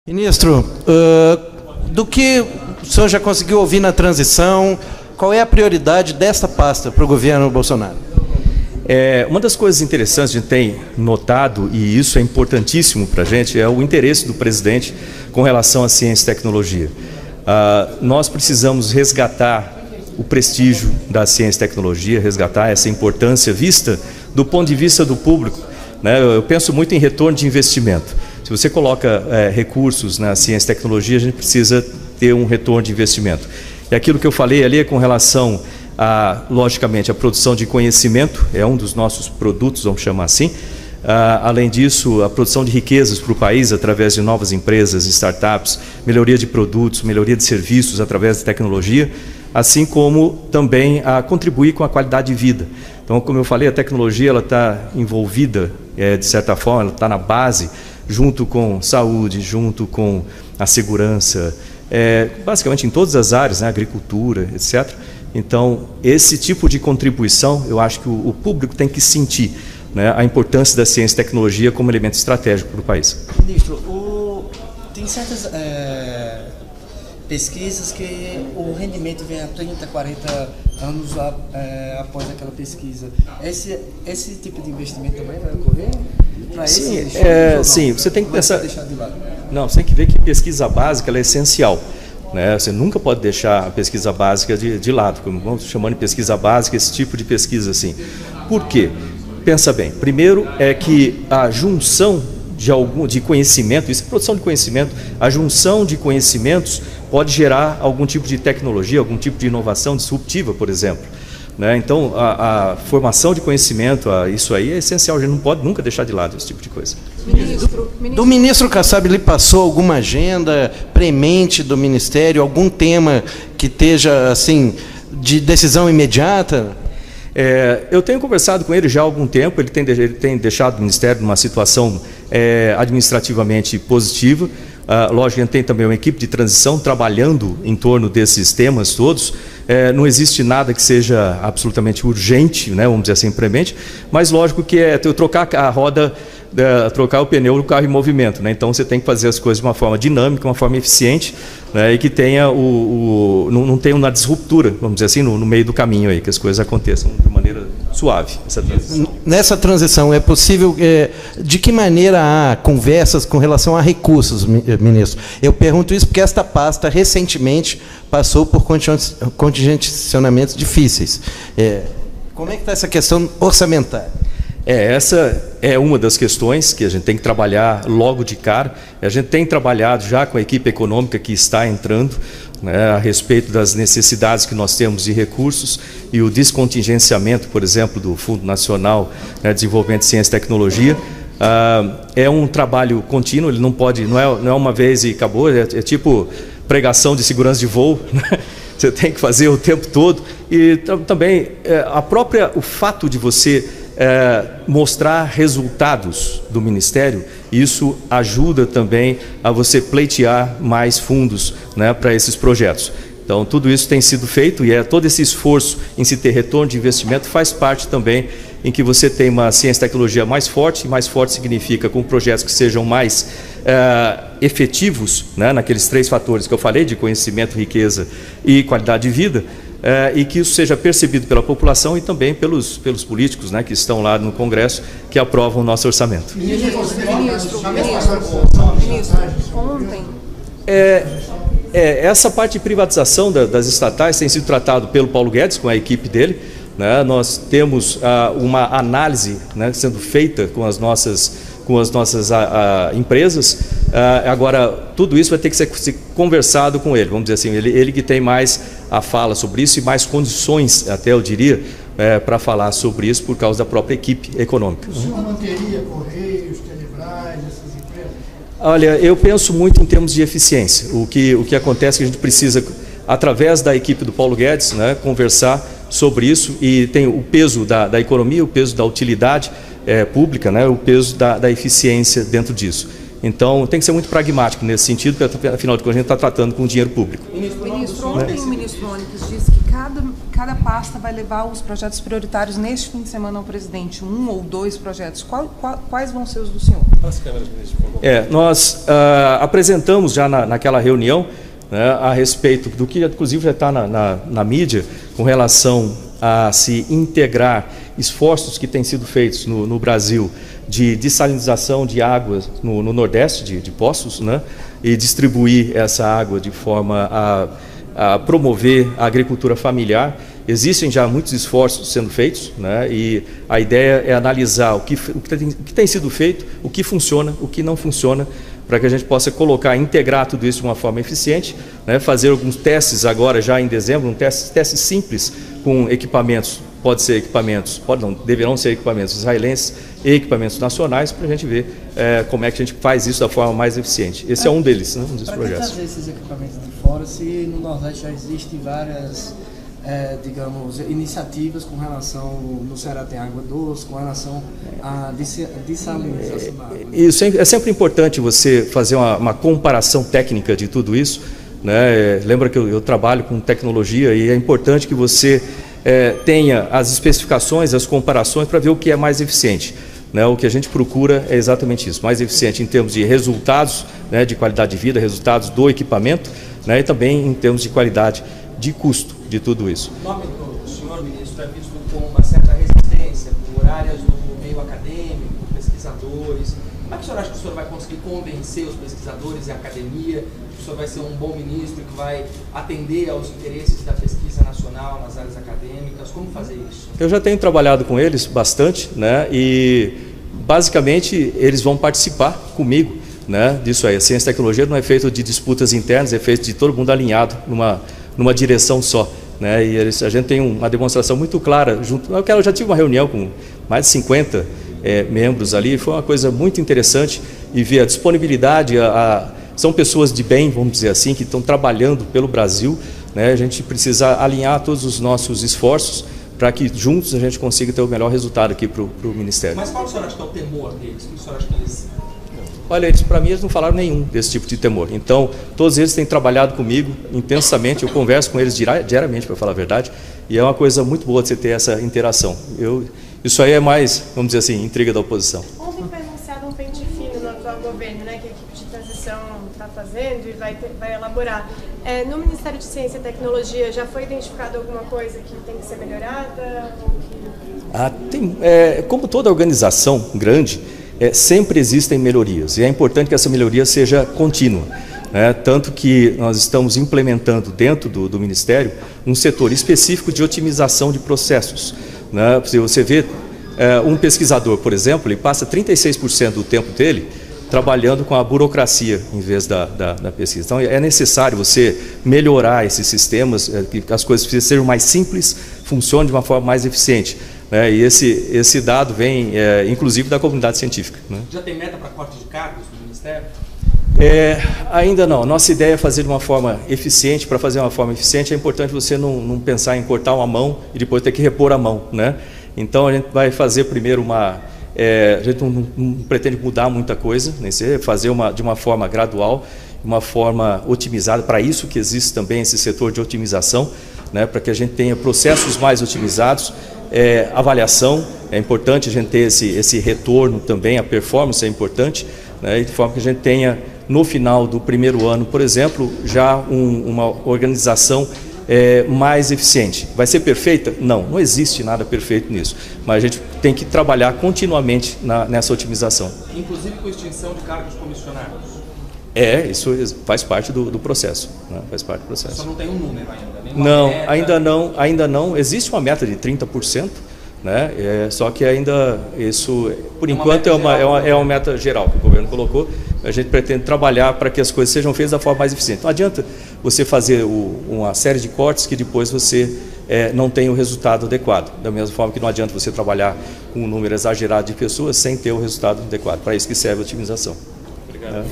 Ministro, do que o senhor já conseguiu ouvir na transição, qual é a prioridade desta pasta para o governo Bolsonaro? Uma das coisas interessantes que a gente tem notado, e isso é importantíssimo para a gente, é o interesse do presidente com relação à ciência e tecnologia. Nós precisamos resgatar o prestígio da ciência e tecnologia, resgatar essa importância vista do ponto de vista do público, né? Eu penso muito em retorno de investimento. Se você coloca recursos na ciência e tecnologia, a gente precisa ter um retorno de investimento. E aquilo que eu falei ali é com relação logicamente, a produção de conhecimento, é um dos nossos produtos, vamos chamar assim. Além disso, a produção de riquezas para o país através de novas empresas, startups, melhoria de produtos, melhoria de serviços através da tecnologia, assim como também a contribuir com a qualidade de vida. Então, como eu falei, a tecnologia ela está envolvida, de certa forma, ela está na base, junto com saúde, junto com a segurança, basicamente em todas as áreas, né, agricultura, etc. Então, esse tipo de contribuição, eu acho que o público tem que sentir, né, a importância da ciência e tecnologia como elemento estratégico para o país. Ministro, tem certas pesquisas que o rendimento vem a 30, 40 anos após aquela pesquisa. Esse tipo de investimento também vai ocorrer? Sim, você tem que pensar. Não, você tem que ver que pesquisa básica ela é essencial, né? Você nunca pode deixar a pesquisa básica de lado, como vamos chamando de pesquisa básica, esse tipo de pesquisa assim. Por quê? Pensa bem. Primeiro é que a junção de conhecimento, isso é produção de conhecimento, a junção de conhecimentos pode gerar algum tipo de tecnologia, algum tipo de inovação disruptiva, por exemplo. Né? Então, a formação de conhecimento, isso aí é essencial, a gente não pode nunca deixar de lado esse tipo de coisa. Do ministro Kassab, lhe passou alguma agenda premente do Ministério, algum tema que esteja assim, de decisão imediata? Eu tenho conversado com ele já há algum tempo, ele tem deixado o Ministério numa situação administrativamente positiva. Lógico, a gente tem também uma equipe de transição trabalhando em torno desses temas todos. Não existe nada que seja absolutamente urgente, né, vamos dizer assim, premente, mas lógico que trocar a roda, trocar o pneu do carro em movimento, né? Então você tem que fazer as coisas de uma forma dinâmica, uma forma eficiente, né, e que tenha não tenha uma disruptura, vamos dizer assim, no meio do caminho aí, que as coisas aconteçam de maneira suave. Nessa transição é possível, de que maneira há conversas com relação a recursos, ministro? Eu pergunto isso porque esta pasta recentemente passou por contingenciamentos difíceis. Como é que está essa questão orçamentária? Essa é uma das questões que a gente tem que trabalhar logo de cara. A gente tem trabalhado já com a equipe econômica que está entrando, né, a respeito das necessidades que nós temos de recursos e o descontingenciamento, por exemplo, do Fundo Nacional, né, de Desenvolvimento de Ciência e Tecnologia. É um trabalho contínuo, ele não é uma vez e acabou, é tipo pregação de segurança de voo, né? Você tem que fazer o tempo todo. E também o fato de você mostrar resultados do Ministério, isso ajuda também a você pleitear mais fundos, né, para esses projetos. Então, tudo isso tem sido feito e todo esse esforço em se ter retorno de investimento faz parte também em que você tem uma ciência e tecnologia mais forte, e mais forte significa com projetos que sejam mais efetivos, né, naqueles 3 fatores que eu falei, de conhecimento, riqueza e qualidade de vida, e que isso seja percebido pela população e também pelos políticos, né, que estão lá no Congresso, que aprovam o nosso orçamento. Ministro, ontem... Essa parte de privatização das estatais tem sido tratado pelo Paulo Guedes, com a equipe dele, né? Nós temos uma análise, né, sendo feita com as nossas empresas. Agora, tudo isso vai ter que ser conversado com ele, vamos dizer assim, ele que tem mais a fala sobre isso e mais condições, até eu diria, para falar sobre isso por causa da própria equipe econômica. O senhor manteria Correios, Telebrás, essas empresas? Olha, eu penso muito em termos de eficiência. O que acontece é que a gente precisa, através da equipe do Paulo Guedes, né, conversar sobre isso, e tem o peso da economia, o peso da utilidade pública, né, o peso da eficiência dentro disso. Então, tem que ser muito pragmático nesse sentido, porque, afinal de contas, a gente está tratando com dinheiro público. Ministro, ontem o ministro Onyx disse que cada pasta vai levar os projetos prioritários neste fim de semana ao presidente? 1 ou 2 projetos? Quais vão ser os do senhor? Nós apresentamos já naquela reunião, né, a respeito do que inclusive já está na mídia, com relação a se integrar esforços que têm sido feitos no Brasil de dessalinização de águas no Nordeste, de poços, né, e distribuir essa água de forma a promover a agricultura familiar. Existem já muitos esforços sendo feitos, né, e a ideia é analisar o que tem sido feito, o que funciona, o que não funciona, para que a gente possa integrar tudo isso de uma forma eficiente, né, fazer alguns testes agora já em dezembro, testes simples com equipamentos, deverão ser equipamentos israelenses e equipamentos nacionais, para a gente ver como é que a gente faz isso da forma mais eficiente. Esse é um deles, né, um dos projetos. Para trazer esses equipamentos de fora, se no Nordeste já existem várias, digamos, iniciativas com relação, no Ceará tem água doce, com relação à dessalinização da água. Isso é sempre importante você fazer uma comparação técnica de tudo isso, né? Lembra que eu trabalho com tecnologia e é importante que você tenha as especificações, as comparações para ver o que é mais eficiente. Né? O que a gente procura é exatamente isso, mais eficiente em termos de resultados, né, de qualidade de vida, resultados do equipamento, né, e também em termos de qualidade de custo de tudo isso. O nome do senhor ministro é visto com uma certa resistência por áreas do meio acadêmico, pesquisadores. Como é que o senhor acha que o senhor vai conseguir convencer os pesquisadores e a academia que o senhor vai ser um bom ministro que vai atender aos interesses da pesquisa nacional nas áreas acadêmicas? Como fazer isso? Eu já tenho trabalhado com eles bastante, né, e basicamente eles vão participar comigo, né, disso aí. A ciência e tecnologia não é feita de disputas internas, é feita de todo mundo alinhado numa direção só, né? E a gente tem uma demonstração muito clara junto. Eu já tive uma reunião com mais de 50 membros ali, foi uma coisa muito interessante e ver a disponibilidade. São pessoas de bem, vamos dizer assim, que estão trabalhando pelo Brasil, né? A gente precisa alinhar todos os nossos esforços para que juntos a gente consiga ter o melhor resultado aqui para o Ministério. Mas qual o senhor acha que é o temor deles? O que o senhor acha que eles... Olha, para mim eles não falaram nenhum desse tipo de temor. Então, todos eles têm trabalhado comigo intensamente, eu converso com eles diariamente, para falar a verdade, e é uma coisa muito boa de você ter essa interação. Isso aí é mais, vamos dizer assim, intriga da oposição. Ontem foi anunciado um pente fino no atual governo, né, que a equipe de transição está fazendo e vai elaborar. No Ministério de Ciência e Tecnologia, já foi identificado alguma coisa que tem que ser melhorada? Como toda organização grande, sempre existem melhorias, e é importante que essa melhoria seja contínua. Tanto que nós estamos implementando dentro do Ministério um setor específico de otimização de processos. Se você vê um pesquisador, por exemplo, ele passa 36% do tempo dele trabalhando com a burocracia em vez da pesquisa. Então é necessário você melhorar esses sistemas, que as coisas precisam ser mais simples, funcionem de uma forma mais eficiente. E esse dado vem, inclusive, da comunidade científica. Já tem meta para corte de cargos no Ministério? Ainda não. Nossa ideia é fazer de uma forma eficiente. Para fazer uma forma eficiente é importante você não pensar em cortar uma mão e depois ter que repor a mão, né? Então a gente vai fazer primeiro a gente não pretende mudar muita coisa, fazer de uma forma gradual, uma forma otimizada. Para isso que existe também esse setor de otimização, né? Para que a gente tenha processos mais otimizados. Avaliação, é importante a gente ter esse retorno também, a performance é importante, né? De forma que a gente tenha, no final do primeiro ano, por exemplo, já uma organização mais eficiente. Vai ser perfeita? Não existe nada perfeito nisso, mas a gente tem que trabalhar continuamente nessa otimização. Inclusive com extinção de cargos comissionados? Isso faz parte do processo, né? Faz parte do processo. Só não tem um número ainda? Não, ainda não. Existe uma meta de 30%, né? Só que ainda isso, por enquanto, é uma meta geral que o governo colocou. A gente pretende trabalhar para que as coisas sejam feitas da forma mais eficiente. Não adianta você fazer uma série de cortes que depois você não tem o resultado adequado. Da mesma forma que não adianta você trabalhar com um número exagerado de pessoas sem ter o resultado adequado. Para isso que serve a otimização. Obrigado.